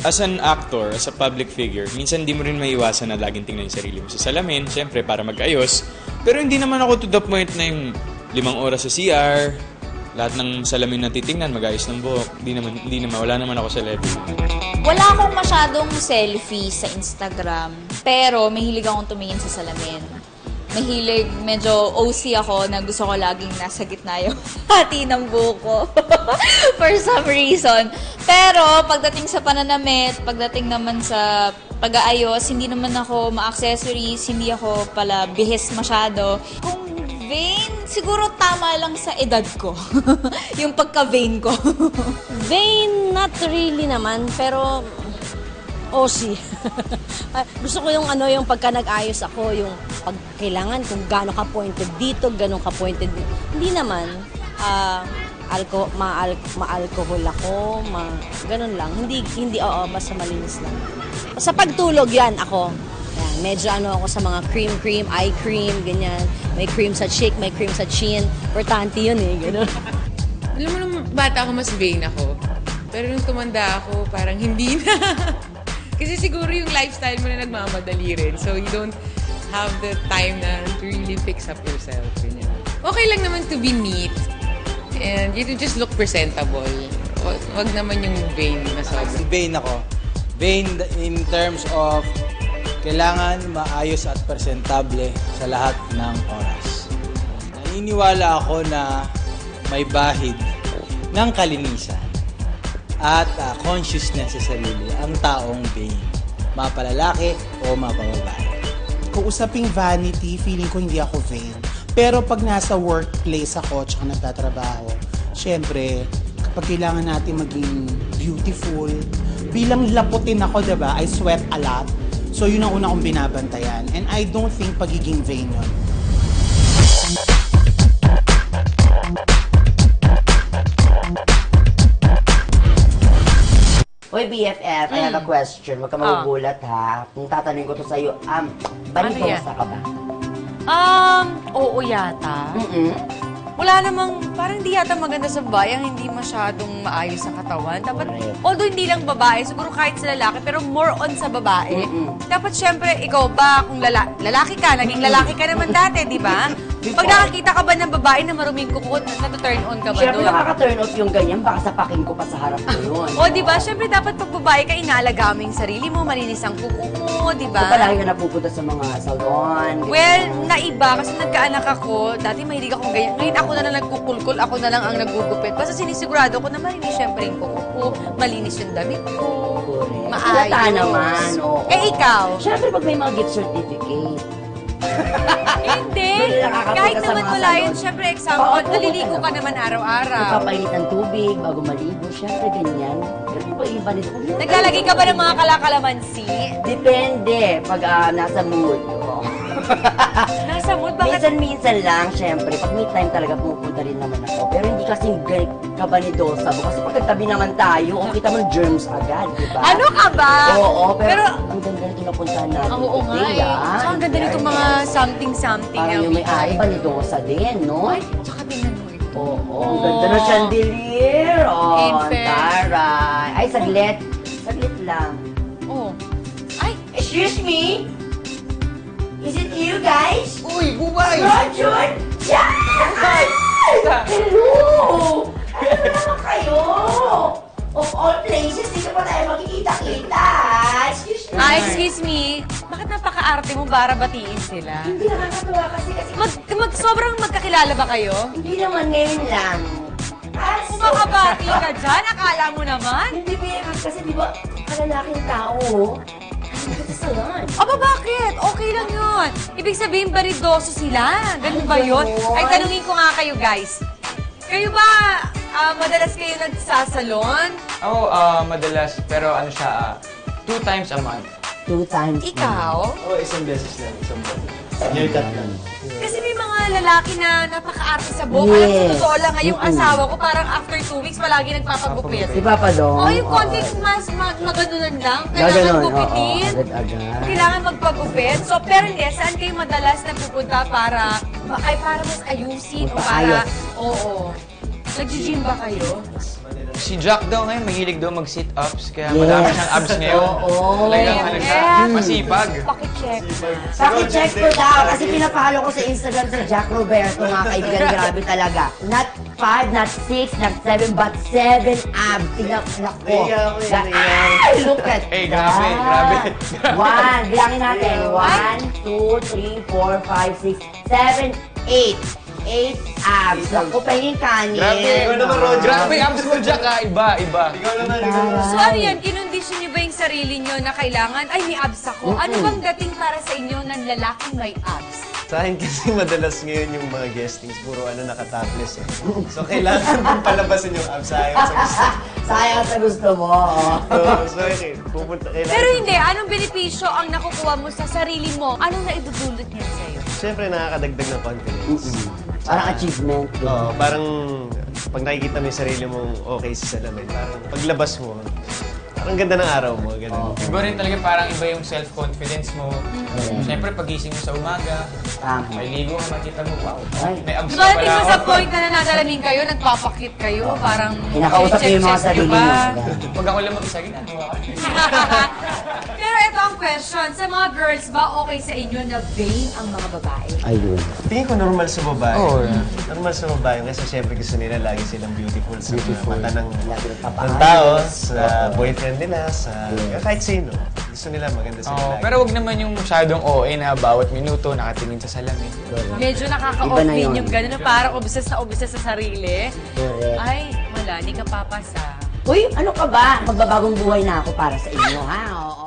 as an actor, as a public figure, minsan di mo rin maiwasan na laging tingnan yung sarili mo sa salamin, syempre para mag-ayos. Pero hindi naman ako to the point na yung 5 oras sa CR, lahat ng salamin na titingnan, mag-ayos ng buhok. Hindi naman, wala naman ako sa level. Wala akong masyadong selfie sa Instagram, pero mahilig akong tumingin sa salamin. Mahilig, medyo OC ako na gusto ko laging nasa gitna yung hati ng buhok ko. For some reason. Pero pagdating sa pananamit, pagdating naman sa pag-aayos, hindi naman ako ma-accessories, hindi ako pala bihis masyado. Kung vain, siguro tama lang sa edad ko. Yung pagka-vain ko. Vain, not really naman, pero OC. Gusto ko yung yung pagka nag-ayos ako, yung pag kailangan kung gaano ka pointed dito, gaano ka pointed dito. Hindi naman, ma-alcohol ako, ganun lang. Hindi, basta malinis lang. Sa pagtulog yan ako. Yan, medyo ako sa mga cream, eye cream, ganyan. May cream sa cheek, may cream sa chin. Importante yun ganun. Alam mo nung bata ako, mas vain ako. Pero nung tumanda ako, parang hindi na. Kasi siguro yung lifestyle mo na nagmamadali rin. So you don't have the time na to really fix up yourself. Ganyan. Okay lang naman to be neat. And you to just look presentable. Wag naman yung vain na sobrang. Vain ako. Vain in terms of kailangan maayos at presentable sa lahat ng oras. Naniniwala ako na may bahid ng kalinisan at consciousness sa sarili ang taong vain. Mapalalaki o mapababae. Kung usaping vanity, feeling ko hindi ako vain. Pero pag nasa workplace ako at nagtatrabaho, syempre, kapag kailangan natin maging beautiful, bilang laputin ako, diba, I sweat a lot. So yun ang una kong binabantayan. And I don't think pagiging vain yun. Hoy, BFF, I have a question. Huwag ka magugulat, ha? Kung tatanungin ko to sa'yo, balidosa ka ba? Oo yata. Wala namang, parang di yata maganda sa babae ang hindi masyadong maayos ang katawan. Dapat, although hindi lang babae, siguro kahit sa lalaki, pero more on sa babae. Dapat syempre, ikaw ba, kung lalaki ka, naging lalaki ka naman dati, di ba? Pag nakakita ka ba ng babae na maruming kuko, na-turn on ka ba Siyempre, doon? nakaka-turn off yung ganyan, baka sapakin ko pa sa harap ko yun. O, di ba? Siyempre, dapat pag babae ka, inaalaga mo yung sarili mo, malinis ang kuko mo, di ba? So, palagi ka napupunta sa mga salon. Well, naiba kasi nagkaanak ako. Dati mahilig akong ganyan. Ngayon ako na lang nagkukulkul, ako na lang ang nagugupit. Basta sinisigurado ko na malinis syempre yung kuko ko, malinis yung damit ko, maayos. Halata naman, oo. Eh, ikaw? Siyempre, pag may mga gift certificate. Hindi. Kahit naman wala yun, syempre, example, naliligo ka naman araw-araw. Nagpapainit ng tubig bago maligo. Siyempre, ganyan. Pero pa iba nito. Naglalagay ka ba ng mga kalakalamansi? Depende. Pag nasa mood. Nasa mood? Bakit? Minsan lang, syempre. Pag me time talaga, pumupunta rin naman ako. Pero hindi kasing kabanidosa mo. Kasi pag nagtabi naman tayo, kita mo germs agad, di ba? Ano ka ba? Oo, pero ang ganda na pinapuntahan natin. Oo nga eh. So, ang ganda nitong mga something-something. Parang yung may banidosa din, no? Ay, tsaka tingnan mo ito. Oo, ang ganda ng chandelier. Oh, taray. Ay, saglit. Saglit lang. Oh. Ay, excuse me? Is it you guys? Uy, bumay! Roger! Yes! Hello! Ano naman kayo? Of all places, dito pa tayo makikita-kita. Excuse me. Excuse me. Bakit napaka-arte mo para batiin sila? Hindi nakakatuwa kasi Sobrang magkakilala ba kayo? Hindi naman ngayon lang. Kung makabati ka dyan, akala mo naman? Hindi, kasi di ba, kalalaking tao, Bakit? Okay lang yun. Ibig sabihin, baridoso sila. Ganun ba yun? Ay, tanungin ko nga kayo, guys. Kayo ba, madalas kayo nagsasalon? Ako, madalas, pero ano siya, 2 times a month. 2 times. Ikaw? Oo, isang beses lang. Isang buwan. Haircut lang. Kasi may mga lalaki na napaka-arte sa buhok. Alam mo, totoo lang nga, yung asawa ko parang after 2 weeks, palagi nagpapagupit. Si Papa Dong. Yung konting mas maganunan lang. Kailangan gupitin. Agad-agad. Kailangan magpagupit. So, pero hindi, saan kayo madalas napupunta para mas ayusin o para... Oo. Nag-gym ba kayo? Si Jack daw ngayon, mahilig daw mag-sit-ups, kaya madami siyang abs ngayon. Oo. Talagang ano siya, masipag. Pakicheck. Paki-check ko daw kasi pinapalo ko sa Instagram si Jack Roberto, mga kaibigan. Grabe talaga. Not 5, not 6, not 7, but 7 abs. Tingnan ko. Ay, look at Eh, grabe, grabe. 1, bilangin natin. 1, 2, 3, 4, 5, 6, 7, 8. 8 abs. Naku, pahingin kanin. Grabe, abs mo, Jack, ha? Iba. So ano yan, kinondisyon niyo ba yung sarili niyo na kailangan, ay may abs ako? Ano bang dating para sa inyo ng lalaking may abs? Sa akin kasi madalas ngayon yung mga guestings, puro naka-topless eh. So kailangan kong palabasin yung abs, sayang sa gusto. Sayang sa gusto mo. So okay, pupunta kailangan. Pero hindi, anong benepisyo ang nakukuha mo sa sarili mo? Anong naidudulot niyan sa'yo? Siyempre nakakadagdag ng confidence. Parang achievement. Oo, parang pag nakikita mo yung sarili mong okay sa salamin, parang paglabas mo, parang ganda ng araw mo, ganun. Iba rin talaga parang iba yung self-confidence mo. Siyempre, pagising mo sa umaga, may ligo ka, makita mo, wow, may abs Diba na natin pala mo ako. sa point na nananalamin kayo, nagpapakit kayo, parang Kinakausap niyo yung mga check-check sarili niyo niyo. ba? Pag ako lang mag-isa, ginagawa ko. Pero ito ang question, sa mga girls ba okay sa inyo na vain ang mga babae? Ayun. Tingin ko normal sa babae. Oo, Normal sa babae kasi siyempre gusto nila lagi silang beautiful sa mata ng nagpapaayos. tao, sa boyfriend nila, sa kahit sino. Gusto nila maganda sila Oo, lagi. pero wag naman yung masyadong OA na bawat minuto nakatingin sa salamin. Medyo Iba nakaka-off na din yun. yung gano'n, na parang obsessed sa sarili. Correct. Ay, wala, di ka papasa. Uy, ano ka ba? Magbabagong buhay na ako para sa inyo, ha? Oo.